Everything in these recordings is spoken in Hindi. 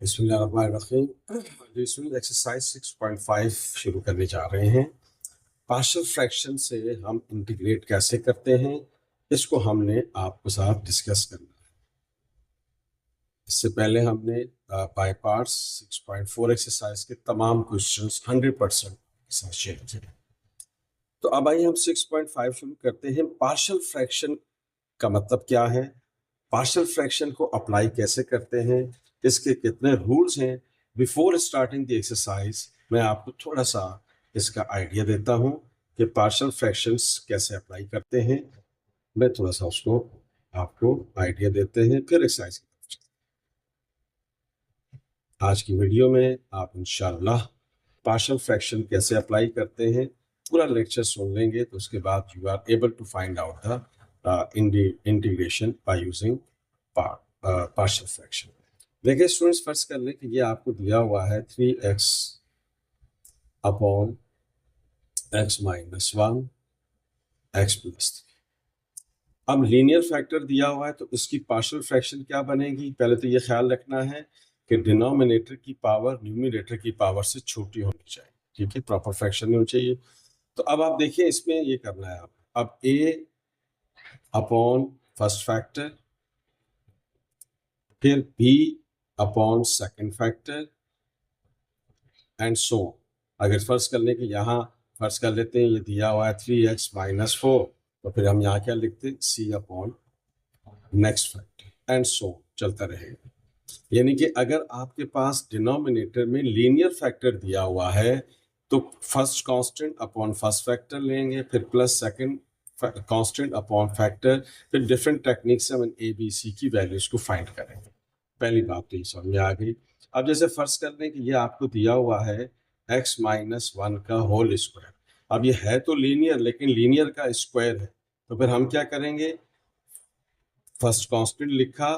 बिस्मिल्लाहिर्रहमानिर्रहीम। एक्सरसाइज 6.5 शुरू करने जा रहे हैं। पार्शियल फ्रैक्शन से हम इंटीग्रेट कैसे करते हैं, इसको हमने आपके साथ डिस्कस करना है। इससे पहले हमने बाय पार्ट्स 6.4 एक्सरसाइज के तमाम क्वेश्चंस 100% के साथ शेयर किए। तो अब आइए हम 6.5 शुरू करते हैं। पार्शियल फ्रैक्शन का मतलब क्या है, पार्शियल फ्रैक्शन को अप्लाई कैसे करते हैं, इसके कितने रूल्स हैं। बिफोर स्टार्टिंग द एक्सरसाइज मैं आपको थोड़ा सा इसका आइडिया देता हूं कि पार्शियल फ्रैक्शंस कैसे अप्लाई करते हैं। मैं थोड़ा सा उसको आपको आइडिया देते हैं, फिर एक्सरसाइज की तरफ चलते हैं। आज की वीडियो में आप इंशाल्लाह पार्शियल फ्रैक्शन कैसे अप्लाई करते हैं पूरा लेक्चर सुन लेंगे, तो उसके बाद you are able to find out the integration by using partial fraction. देखिए स्टूडेंट्स, फर्स्ट कर लें कि ये आपको दिया हुआ है 3x upon x minus 1 x plus 3। अब लीनियर फैक्टर दिया हुआ है तो इसकी पार्शियल फ्रैक्शन क्या बनेगी। पहले तो ये ख्याल रखना है कि डिनोमिनेटर की पावर न्यूमरेटर की पावर से छोटी होनी चाहिए, ठीक है, प्रॉपर फ्रैक्शन नहीं होनी चाहिए। तो अब आप देखिए इसमें ये करना है, आप अब a अपॉन फर्स्ट फैक्टर, फिर b upon second factor and so. अगर फर्स्ट कर लें कि यहाँ फर्स्ट कर लेते हैं, ये दिया हुआ है 3x माइनस 4, तो फिर हम यहाँ क्या लिखते हैं, c upon next factor and so चलता रहेगा। यानी कि अगर आपके पास डिनोमिनेटर में लीनियर फैक्टर दिया हुआ है तो first constant upon first factor लेंगे, फिर plus second constant upon factor, फिर डिफरेंट टेक्निक से हम ए बी सी की वैल्यूज को फाइंड करेंगे। पहली बात तो ये समझ में आ गई। अब जैसे फर्स्ट कर लें कि ये आपको दिया हुआ है x माइनस 1 का होल स्क्वायर। अब ये है तो लीनियर, लेकिन लीनियर का स्क्वायर है, तो फिर हम क्या करेंगे, फर्स्ट कांस्टेंट लिखा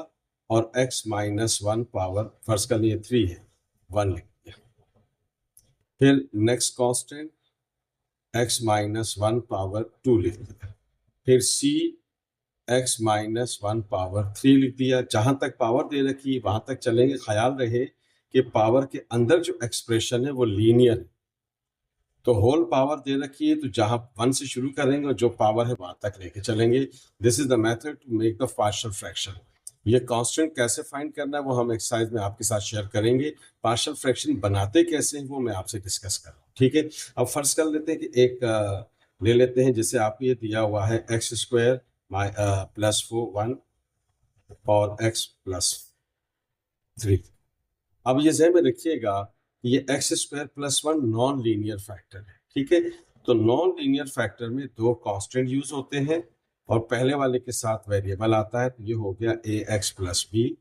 और x माइनस 1 पावर फर्स्ट कर लिए 3 है 1 लिख दिया, फिर next constant x minus 1 power 2 लिख दिया, फिर c x माइनस 1 पावर 3 लिख दिया। जहां तक पावर दे रखी वहां तक चलेंगे। ख्याल रहे कि पावर के अंदर जो एक्सप्रेशन है वो लीनियर है, तो होल पावर दे रखी है तो जहां 1 से शुरू करेंगे और जो पावर है वहां तक लेके चलेंगे। This is the method to make the partial fraction. ये कांस्टेंट कैसे फाइंड करना है वो हम एक्सरसाइज में आपके साथ शेयर करेंगे। पार्शियल फ्रैक्शन बनाते कैसे हैं वो मैं आपसे डिस्कस कर रहा हूँ, ठीक है। अब फर्स्ट कर लेते हैं कि एक ले लेते हैं, जैसे आपको ये दिया हुआ है एक्स स्क्वायर प्लस 4 1 और x प्लस 3। अब ये ज़हन में रखिएगा ये x square plus 1 non linear factor है, ठीक है। तो नॉन लीनियर फैक्टर में दो कांस्टेंट यूज होते हैं और पहले वाले के साथ वेरिएबल आता है, तो ये हो गया ए एक्स प्लस बी।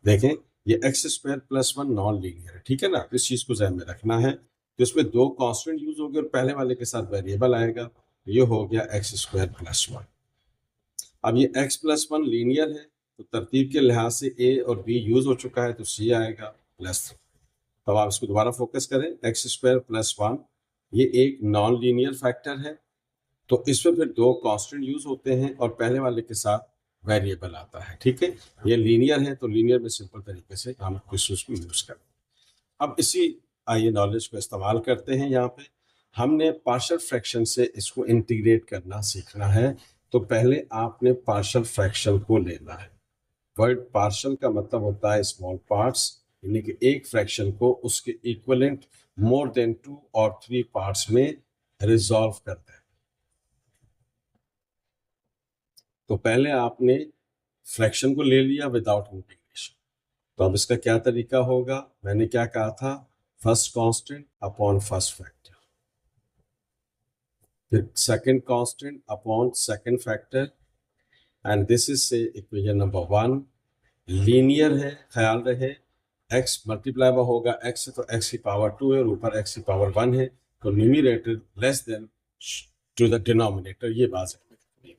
देखें ये x square plus 1 non linear है, ठीक है ना, इस चीज को ध्यान में रखना है। तो इसमें दो कांस्टेंट यूज हो गए और पहले वाले के साथ वेरिएबल आएगा, ये हो गया एक्स स्क्वायर प्लस 1। अब ये x प्लस 1 लीनियर है तो तरतीब के लिहाज से a और b यूज हो चुका है, तो c आएगा प्लस 3। तो आप इसको दोबारा फोकस करें, एक्स स्क्वायर प्लस 1 ये एक नॉन लीनियर फैक्टर है, तो इसमें फिर दो कांस्टेंट यूज होते हैं और पहले वाले के साथ वेरिएबल आता है, ठीक है। ये लीनियर है तो लीनियर में सिंपल तरीके से हम क्वेश्चन को यूज करें। अब इसी आइए नॉलेज को इस्तेमाल करते हैं। यहाँ पे हमने पार्शियल फ्रैक्शन से इसको इंटीग्रेट करना सीखना है, तो पहले आपने पार्शियल फ्रैक्शन को लेना है। वर्ड पार्शियल का मतलब होता है स्मॉल पार्ट्स, यानी कि एक फ्रैक्शन को उसके इक्विवेलेंट मोर देन 2 और 3 पार्ट्स में रिजॉल्व करते हैं। तो पहले आपने फ्रैक्शन को ले लिया विदाउट इंटीग्रेशन, तो अब इसका क्या तरीका होगा, मैंने क्या कहा था, first constant upon first factor, फिर second constant upon second factor, and this is say equation number 1 linear है। ख्याल रहे x मल्टीप्लाई होगा x से, तो x की पावर 2 है और ऊपर x की पावर 1 है, तो numerator less than to the denominator, ये बात है,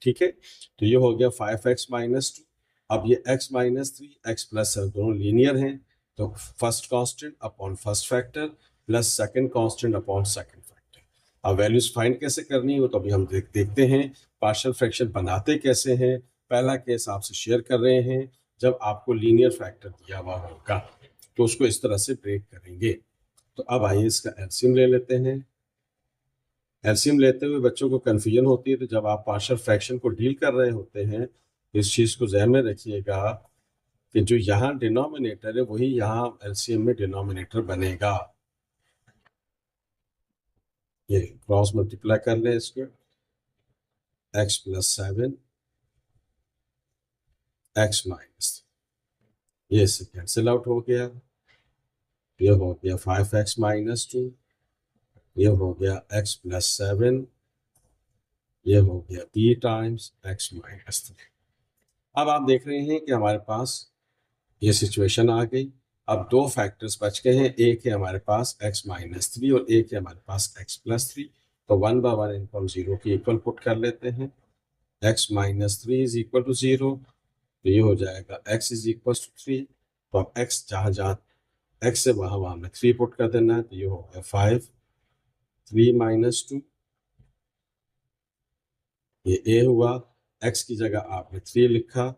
ठीक है। तो ये हो गया 5x माइनस 2। अब ये x माइनस 3 x प्लस 7 दोनों लीनियर हैं, तो first constant upon first factor plus second constant upon second factor. अब वैल्यूज फाइंड कैसे करनी हो तो अभी हम देखते हैं पार्शियल फ्रैक्शन बनाते कैसे हैं। पहला केस आपसे शेयर कर रहे हैं जब आपको लीनियर फैक्टर दिया हुआ होगा, तो उसको इस तरह से ब्रेक करेंगे। तो अब आइए इसका एलसीएम ले लेते हैं। एलसीएम लेते हुए बच्चों को कन्फ्यूजन होती है, तो जब आप पार्शियल फ्रैक्शन को डील कर रहे होते हैं इस चीज़ को ध्यान में रखिएगा कि जो यहाँ डिनोमिनेटर है वही यहाँ एलसीएम में डिनोमिनेटर बनेगा। ये क्रॉस मल्टीप्लाई कर लें इसको, x + 7 x - ये इससे कैंसिल आउट हो गया। ये हो गया 5x - 2, ये हो गया x + 7, ये हो गया b टाइम्स x - 3। अब आप देख रहे हैं कि हमारे पास ये सिचुएशन आ गई। अब दो फैक्टर्स बच गए हैं, एक है हमारे पास x - 3 और एक है हमारे पास x + 3। तो 1 by 1 इनको हम 0 की इक्वल पुट कर लेते हैं। x - 3 = 0, तो ये हो जाएगा x = 3। तो अब x जहाँ जहाँ x से वहाँ में 3 पुट कर देना है, तो ये हो गया 5, 3 - 2, ये a हुआ। x की जगह आपने 3 लिखा,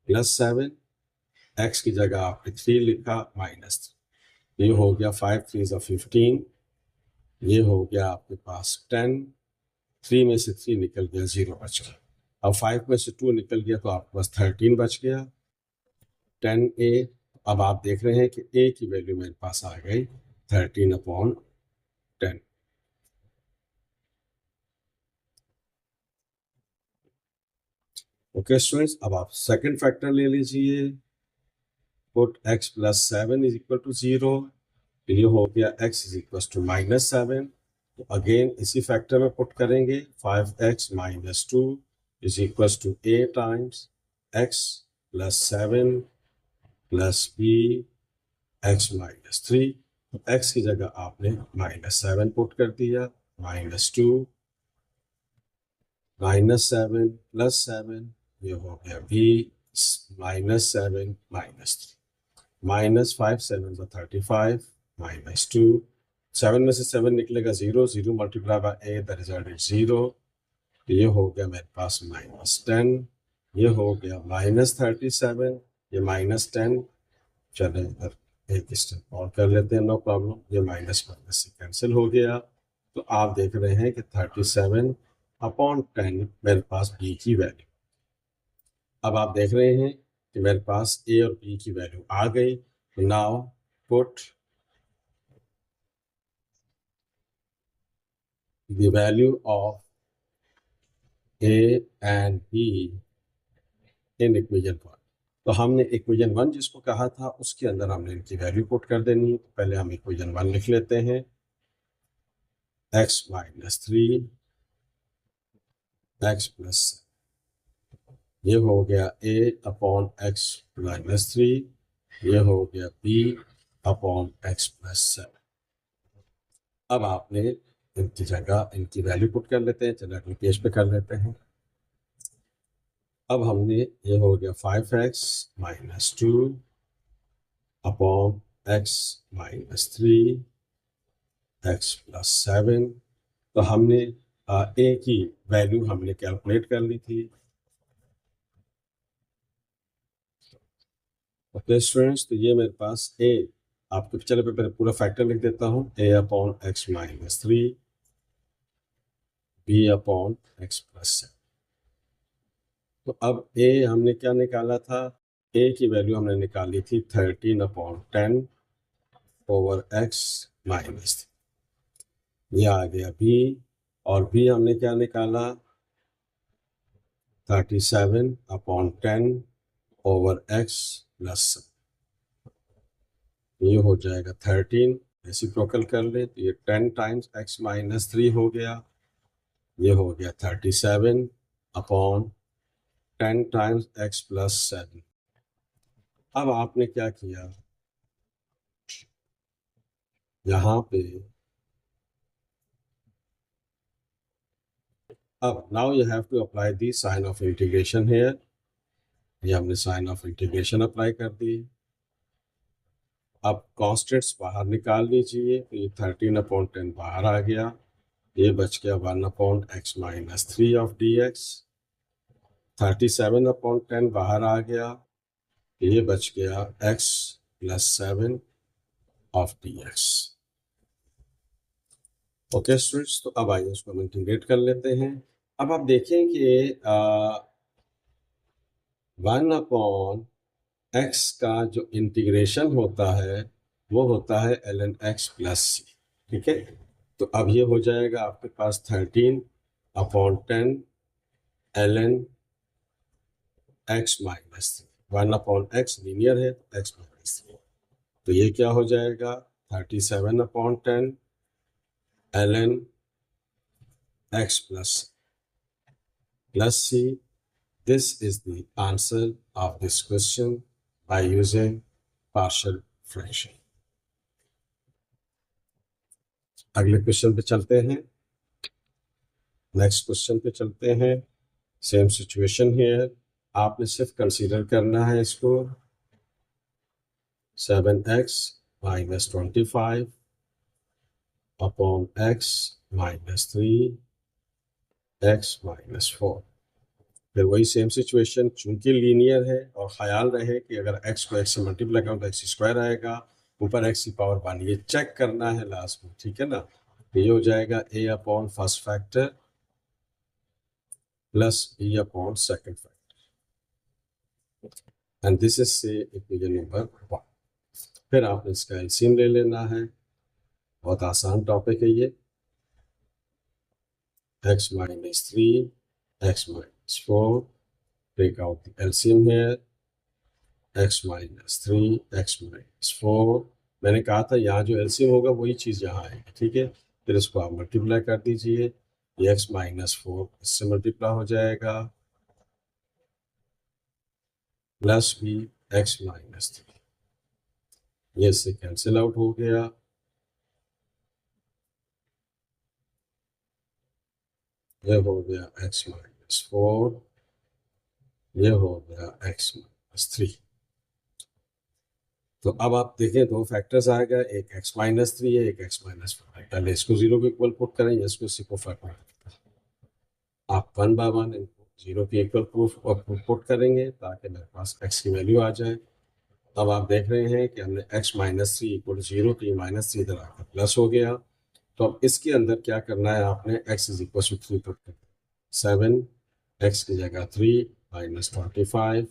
+7, x की जगह आपने 3 लिखा, -3। ये हो गया 5 3 = 15, ये हो गया आपके पास 10, 3 में से 3 निकल गया, 0 बच गया। अब 5 में से 2 निकल गया तो आपके पास 13 बच गया, 10a। अब आप देख रहे हैं कि a की वैल्यू मेरे पास आ गई 13/10। ओके स्टूडेंट्स, अब आप सेकंड फैक्टर ले लीजिए। पुट x + 7 = 0, ये हो गया x = -7। तो अगेन इसी फैक्टर में पुट करेंगे, 5x - 2 = a times x + 7 + b x - 3। तो x की जगह आपने -7 पुट कर दिया, -2 -7 + 7, ये हो गया b -7 - 3। -5 7 = 35, -2, 7 में से 7 निकलेगा 0, 0 multiply by a, the result is 0। तो ये हो गया मेरे पास -10, ये हो गया -37, ये -10। चले इधर एक स्टेप और कर लेते हैं, नो प्रॉब्लम। ये माइनस से कैंसिल हो गया। तो आप देख रहे हैं कि 37/10 मेरे पास b की वैल्यू। अब आप देख रहे हैं कि मेरे पास a और b की वैल्यू आ गई। Now put the value of a and b in equation 1। तो हमने इक्वेशन 1 जिसको कहा था उसके अंदर हमने इनकी वैल्यू पुट कर देनी है। तो पहले हम इक्वेशन 1 लिख लेते हैं, x - 3 x + ये हो गया a/x - 3, ये हो गया b/x + 7। अब आपने इनकी जगह इनकी वैल्यू पुट कर लेते हैं। चलिए अगले पेज पे कर लेते हैं। अब हमने ये हो गया 5x - 2/x - 3 x + 7। तो हमने a की वैल्यू हमने कैलकुलेट कर ली थी। ओके स्टूडेंट्स, तो ये मेरे पास a, आपको चलो पे पूरा फैक्टर लिख देता हूँ, a/x - 3 b/x + 7। तो अब a हमने क्या निकाला था, a की वैल्यू हमने निकाली थी 13/10 ओवर x - 3। ये आ गया b, और b हमने क्या निकाला 37/10 ओवर x + 7। ये हो जाएगा 13, रेसिप्रोकल कर ले तो ये 10 टाइम्स x - 3 हो गया। ये हो गया 37/10 टाइम्स x + 7। अब आपने क्या किया, यहाँ पे अब now you have to apply the sign of integration here. ये हमने साइन ऑफ इंटीग्रेशन अप्लाई कर दी। अब कॉन्स्टेंट्स बाहर निकाल लीजिए, तो ये 13/10 बाहर आ गया, ये बच गया 1/x - 3 ऑफ dx। 37/10 बाहर आ गया, ये बच गया x plus 7 of dx। Okay students, तो अब आइए इसको हम इंटीग्रेट कर लेते हैं। अब आप देखें कि 1/x का जो इंटीग्रेशन होता है वो होता है ln x प्लस सी। ठीक है, तो अब ये हो जाएगा आपके पास 13/10 ln x minus 3। 1/x linear है, x माइनस 3, तो ये क्या हो जाएगा 37/10 ln x plus c। This is the answer of this question by using partial fraction। अगले क्वेश्चन पे चलते हैं, नेक्स्ट क्वेश्चन पे चलते हैं। सेम सिचुएशन हियर, आपने सिर्फ कंसीडर करना है इसको 7x minus 25 upon x minus 3 x minus 4। फिर वही सेम सिचुएशन, चूंकि लीनियर है और ख्याल रहे कि अगर x को x से मल्टीप्लाई करो तो x स्क्वायर आएगा, ऊपर x की पावर 1, ये चेक करना है लास्ट में। ठीक है ना, तो ये हो जाएगा a upon first factor plus b upon second factor, and this is say equation number 1। फिर आपने इसका एलसीएम ले लेना है, बहुत आसान टॉपिक है ये। x minus 3 x minus 4, take out the LCM here, x minus 3 x minus 4। मैंने कहा था यहाँ जो एलसीएम होगा वही चीज़ यहाँ आएगी। ठीक है, फिर इसको आप मल्टीप्लाई कर दीजिए, ये x माइनस 4 इससे मल्टीप्लाई हो जाएगा प्लस b x माइनस 3, ये इससे कैंसिल आउट हो गया। ये हो गया x माइनस 4, ये हो गया x माइनस 3। तो अब आप देखें दो फैक्टर्स आ गए, एक x माइनस 3 है, एक x माइनस 4 है। पहले इसको 0 के इक्वल पुट करेंगे, इसको इसी को फर्क नहीं पड़ता। आप 1 बाय 1 इनको 0 के इक्वल पुट करेंगे ताकि मेरे पास x की वैल्यू आ जाए। अब आप देख रहे हैं कि हमने x माइनस 3 इक्वल 0 की माइनस 3 इधर आकर प्लस हो गया। तो अब इसके अंदर क्या करना है, आपने x is equal to 3 put करना है। 7 x की जगह 3 माइनस 25,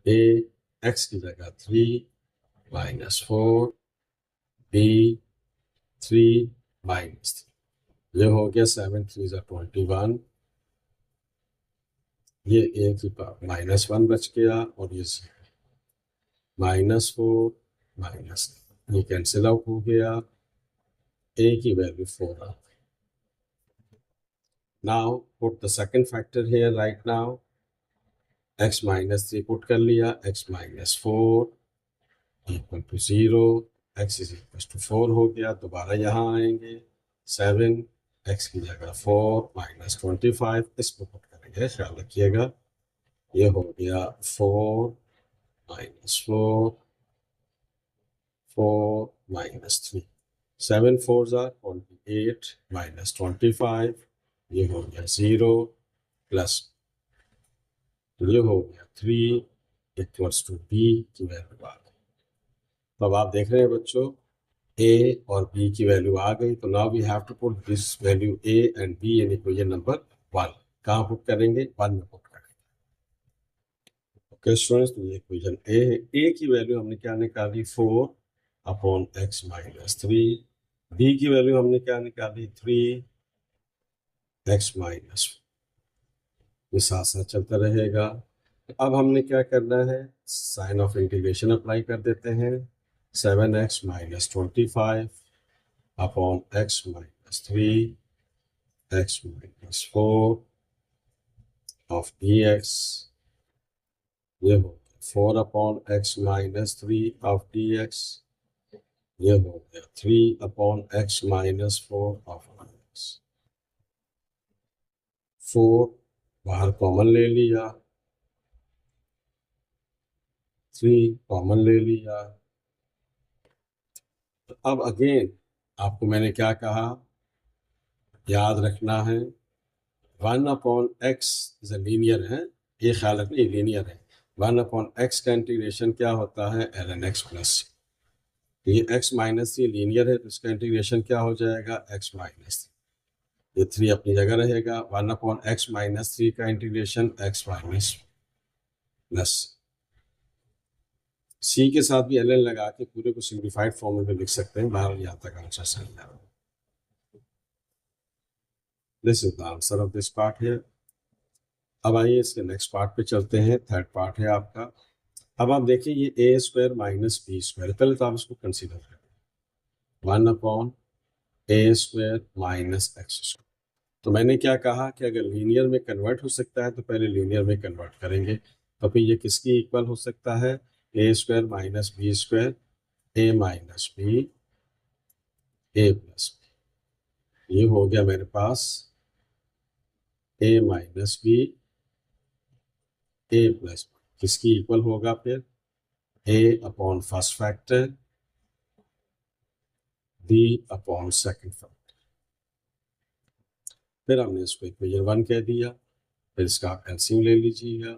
a x की जगह 3 माइनस 4, b 3 माइनस 3। ये हो गया 7 3 21, ये a की पावर माइनस 1 बच गया, और ये माइनस 4 माइनस, ये कैंसिल आउट हो गया, a की वैल्यू 4 आ गई। Now put the second factor here right now, x minus 3 put कर लिया, x minus 4 equal to 0, x is equal to 4 हो गया। दोबारा यहाँ आएंगे, 7 x की जगह 4 माइनस 25, इसको पुट करेंगे, ख्याल रखिएगा। ये हो गया 4 माइनस 4 4 माइनस 3, 7 4 28 माइनस 25, ये हो गया 0 प्लस, ये हो गया 3 इक्वल्स टू b की वैल्यू आ गई। तो अब आप देख रहे हैं बच्चों, a और b की वैल्यू आ गई, तो now we have to put this value a and b in equation number 1। कहाँ पुट करेंगे, 1 में पुट करेंगे। ओके स्टूडेंट्स, तो ये इक्वेशन a है। a की वैल्यू हमने क्या निकाली, 4 अपॉन x माइनस 3, b की वैल्यू हमने क्या निकाली, 3 x माइनस, ये साथ साथ चलता रहेगा। अब हमने क्या करना है, साइन ऑफ इंटीग्रेशन अप्लाई कर देते हैं। 7x minus 25 upon x minus 3 x minus 4 of dx, ये हो गया 4 upon x minus 3 of dx, ये हो गया 3 upon x minus 4 of dx। 4 बाहर कॉमन ले लिया, 3 कॉमन ले लिया। तो अब अगेन आपको मैंने क्या कहा, याद रखना है 1 अपॉन एक्स इज लीनियर है, ये ख्याल रखना ये लीनियर है। 1/x का इंटीग्रेशन क्या होता है, ln x प्लस सी। ये x माइनस सी लीनियर है तो इसका इंटीग्रेशन क्या हो जाएगा, x माइनस सी। ये 3 अपनी जगह रहेगा। 1/x माइनस 3 का इंटीग्रेशन x माइनस प्लस सी के साथ भी ln लगा के पूरे को सिंप्लीफाइड फॉर्म में लिख सकते हैं। बाहर यहाँ तक आंसर सही है। This is the answer of this part है। अब आइए इसके नेक्स्ट पार्ट पे चलते हैं। थर्ड पार्ट है आपका। अब आप देखिए ये ए स्क्वायर माइनस बी स्क्वायर, पहले तो आप इसको कंसीडर करें। 1/a square minus x square. तो मैंने क्या कहा कि अगर लीनियर में कन्वर्ट हो सकता है तो पहले लीनियर में कन्वर्ट करेंगे। तो फिर ये किसकी इक्वल हो सकता है, A square minus B square, A minus B, A plus B. ये हो गया मेरे पास A minus B, A plus B. किसकी इक्वल होगा फिर, A upon first factor, B upon second factor. फिर हमने इसको इक्वेशन 1 कह दिया। फिर इसका आप एलसीएम ले लीजिएगा।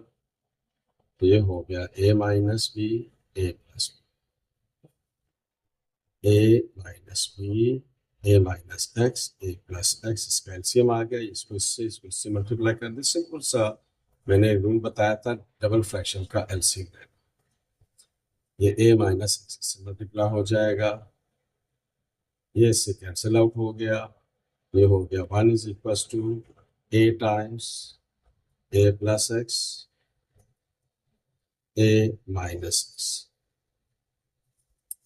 तो ये हो गया A minus B, A plus B, A minus B, A minus X, A plus x. इसका एलसीएम आ गया। इसको इससे मल्टीप्लाई कर दे। सिंपल सा मैंने रूल बताया था डबल फ्रैक्शन का एलसीएम लेना। ये ए माइनस एक्स से मल्टीप्लाई हो जाएगा, ये इससे कैंसिल आउट हो गया। ये हो गया 1 is equal to a times a plus x, a minus x.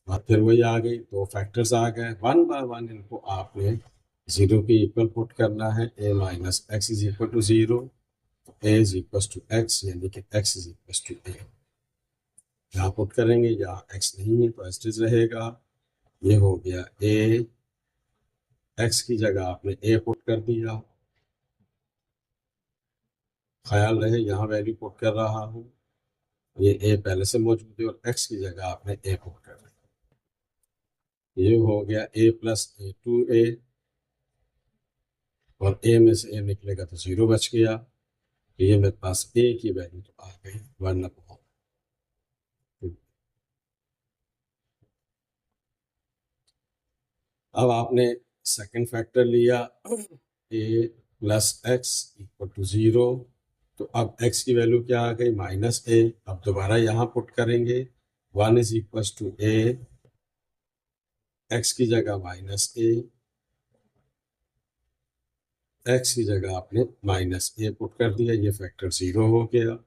और फिर वही आ गई, दो फैक्टर्स आ गए। 1 बाय 1 इनको आपने 0 के इक्वल पुट करना है। A minus X is equal to 0, A is equal to X, यानी कि X is equal to A. यहाँ पुट करेंगे, यहाँ एक्स नहीं है तो एस्टिज रहेगा। ये हो गया ए, एक्स की जगह आपने ए पुट कर दिया। ख्याल रहे यहाँ वैल्यू पुट कर रहा हूँ, ये ए पहले से मौजूद है और एक्स की जगह आपने ए पुट कर दिया। ये हो गया ए प्लस ए, 2a, और ए में से ए निकलेगा तो 0 बच गया। ये मेरे पास ए की वैल्यू तो आ गई 1/2। अब आपने सेकंड फैक्टर लिया, ए प्लस एक्स इक्वल टू 0। तो अब x की वैल्यू क्या आ गई, माइनस ए। अब दोबारा यहाँ पुट करेंगे, 1 is equal to a, x की जगह माइनस ए, एक्स की जगह आपने माइनस ए पुट कर दिया। ये फैक्टर 0 हो गया,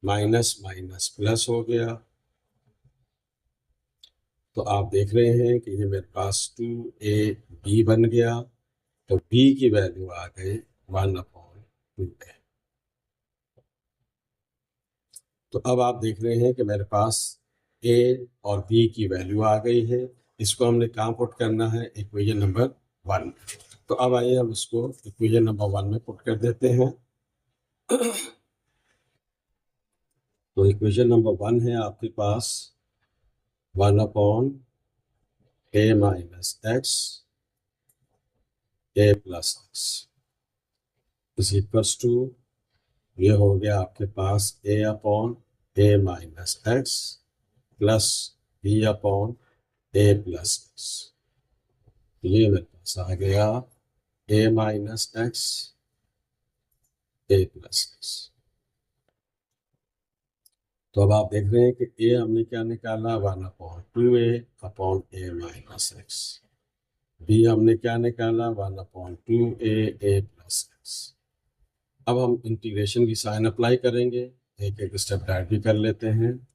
माइनस माइनस प्लस हो गया। तो आप देख रहे हैं कि ये मेरे पास 2ab बन गया। तो b की वैल्यू आ गई 1/2a। तो अब आप देख रहे हैं कि मेरे पास a और b की वैल्यू आ गई है। इसको हमने कहाँ पुट करना है, इक्वेशन नंबर 1। तो अब आइए हम इसको इक्वेशन नंबर 1 में पुट कर देते हैं। तो इक्वेशन नंबर 1 है आपके पास 1/a minus X, A plus X is equals to, ये हो गया आपके पास A upon A minus X plus B upon A plus X. ये मेरे पास आ गया A minus X, A plus X. तो अब आप देख रहे हैं कि ए हमने क्या निकाला, 1/2a upon A minus x. B हमने क्या निकाला, 1/2a, ए प्लस एक्स। अब हम इंटीग्रेशन की साइन अप्लाई करेंगे, एक एक स्टेप डायरेक्ट भी कर लेते हैं।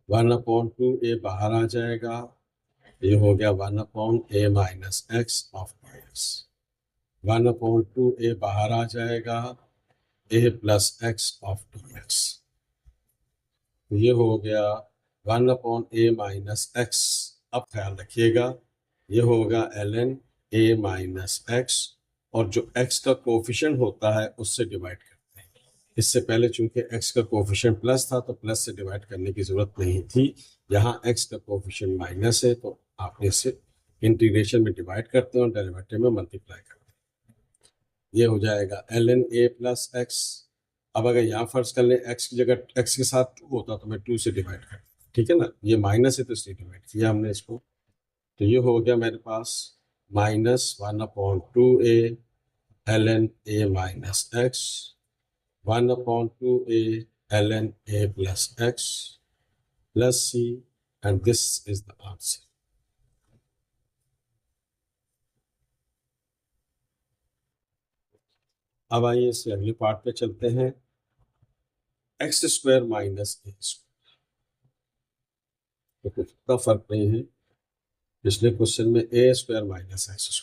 वन अपॉन 2a बाहर आ जाएगा, ये हो गया 1/a minus x of x. 1/2a बाहर आ जाएगा, a plus x of dx। ये हो गया 1/a माइनस एक्स। अब ख्याल रखिएगा ये होगा ln a माइनस एक्स, और जो x का कोफिशिएंट होता है उससे डिवाइड करते हैं। इससे पहले चूंकि x का कोफिशिएंट प्लस था तो प्लस से डिवाइड करने की जरूरत नहीं थी। यहाँ x का कोफिशिएंट माइनस है तो आप इसे इंटीग्रेशन में डिवाइड करते हैं और डेरिवेटिव में मल्टीप्लाई करते हैं। ये हो जाएगा ln a प्लस एक्स। अब अगर यहाँ फर्ज कर लें x की जगह x के साथ 2 होता तो मैं 2 से डिवाइड कर, ठीक है ना, ये माइनस है तो इसलिए डिवाइड किया हमने इसको। तो ये हो गया मेरे पास -1/2a ln a minus x 1/2a ln a plus x plus c, and this is the answer. अब आइए इससे अगले पार्ट पे चलते हैं। x² माइनस a स्क्वायर, तो कुछ इतना फर्क नहीं है। पिछले क्वेश्चन में a² minus x²,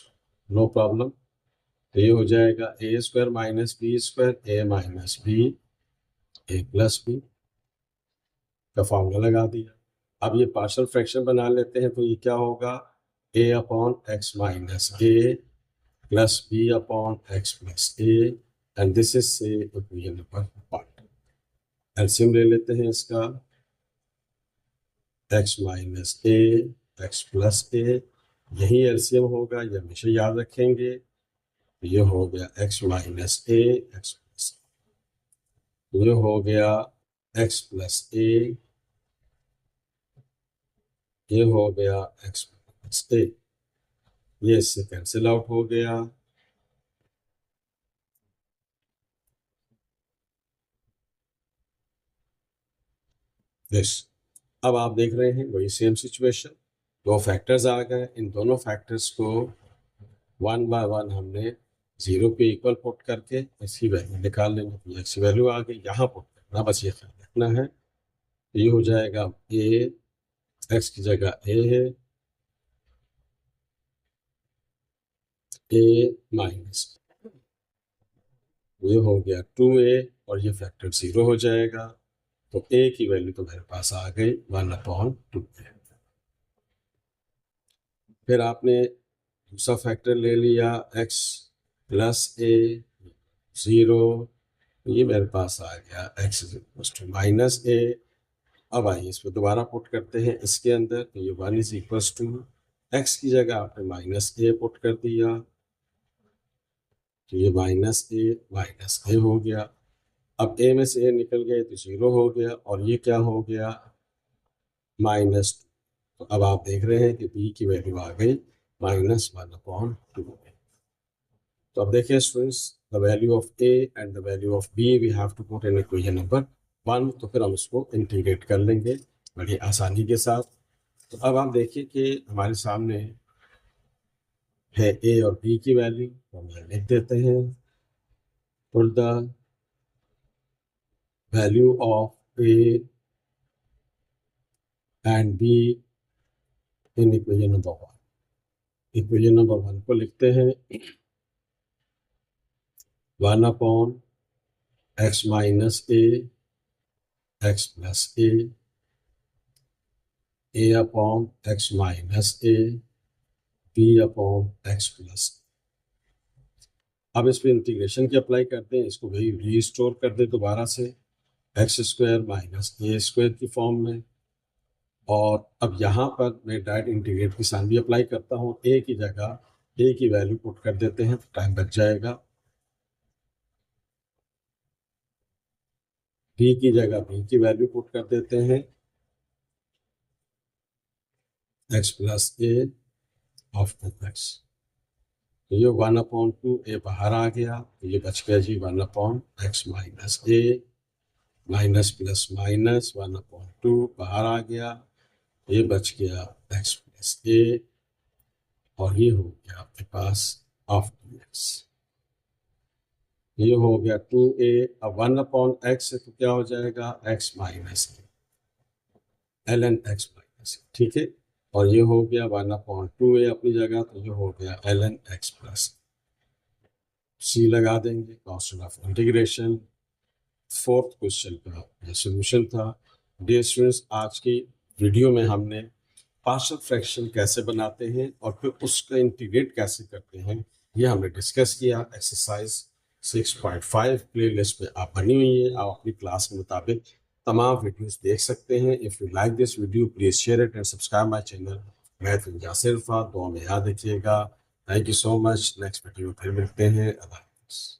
no problem. तो ये हो जाएगा a² minus b², a minus b a plus b का फॉर्मूला लगा दिया। अब ये पार्शियल फ्रैक्शन बना लेते हैं, तो ये क्या होगा, a upon x minus a plus b upon x plus a, and this is say equation number part. LCM ले लेते हैं इसका, x minus a x plus a, यही एलसीएम होगा, ये हमेशा याद रखेंगे। ये हो गया x minus a x plus, ये हो गया x प्लस a, ये हो गया x प्लस a, ये इससे कैंसिल आउट हो गया। दिस, अब आप देख रहे हैं वही सेम सिचुएशन, दो फैक्टर्स आ गए, इन दोनों फैक्टर्स को 1 बाय 1 हमने 0 पे इक्वल पुट करके इसकी वैल्यू निकाल लेंगे। एक्स की वैल्यू आ गई, यहाँ पुट करना, बस ये ख्याल रखना है। ये हो जाएगा a, x की जगह a है, a माइनस, ये हो गया 2a, और ये फैक्टर 0 हो जाएगा। तो a की वैल्यू तो मेरे पास आ गई 1/2। फिर आपने दूसरा फैक्टर ले लिया x प्लस a 0, ये मेरे पास आ गया x इज माइनस a। अब आइए इस पर दोबारा पुट करते हैं इसके अंदर, तो ये 1 इज इक्वल्स टू, x की जगह आपने माइनस a पुट कर दिया, तो ये माइनस a हो गया। अब a में से a निकल गए तो 0 हो गया, और ये क्या हो गया, -2। तो अब आप देख रहे हैं कि b की वैल्यू आ गई -1/2। तो अब देखिए students, the value of a and the value of b we have to put in equation number 1। तो फिर हम उसको इंटीग्रेट कर लेंगे बड़ी आसानी के साथ। तो अब आप देखिए कि हमारे सामने है a और b की वैल्यू, तो हम लिख देते हैं, put the value of a and b in equation number 1। Equation number 1 को लिखते हैं 1/x minus a x plus a upon x minus a b upon x plus. अब इस पे इंटीग्रेशन की अप्लाई करते हैं, इसको वही रीस्टोर कर दे दोबारा से x² माइनस a² की फॉर्म में। और अब यहाँ पर मैं डायरेक्ट इंटीग्रेट की साइन भी अप्लाई करता हूँ, a की जगह a की वैल्यू पुट कर देते हैं, तो टाइम बच जाएगा। b की जगह b की वैल्यू पुट कर देते हैं, x plus a of 2x। तो ये 1/2a बाहर आ गया, तो ये बच गया जी 1/x minus a, minus plus minus 1/2 बाहर आ गया, ये बच गया x प्लस a, और ये हो गया आपके पास ऑफ 2x। ये हो गया 2a, अब 1/x है तो क्या हो जाएगा, x minus ln x minus, ठीक है। और ये हो गया 1/2a अपनी जगह, तो ये हो गया ln x प्लस c लगा देंगे, constant of integration. Fourth question का ये सोल्यूशन था। डियर स्टूडेंट्स, आज की वीडियो में हमने पार्शियल फ्रैक्शन कैसे बनाते हैं और फिर उसका इंटीग्रेट कैसे करते हैं, ये हमने डिस्कस किया। एक्सरसाइज 6.5 प्लेलिस्ट में आप बनी हुई है, आप अपनी क्लास के मुताबिक तमाम वीडियोस देख सकते हैं। If you like this video please share it and subscribe my channel. मैं यासिर, दुआ में याद रखिएगा। Thank you so much. Next video फिर मिलते हैं। x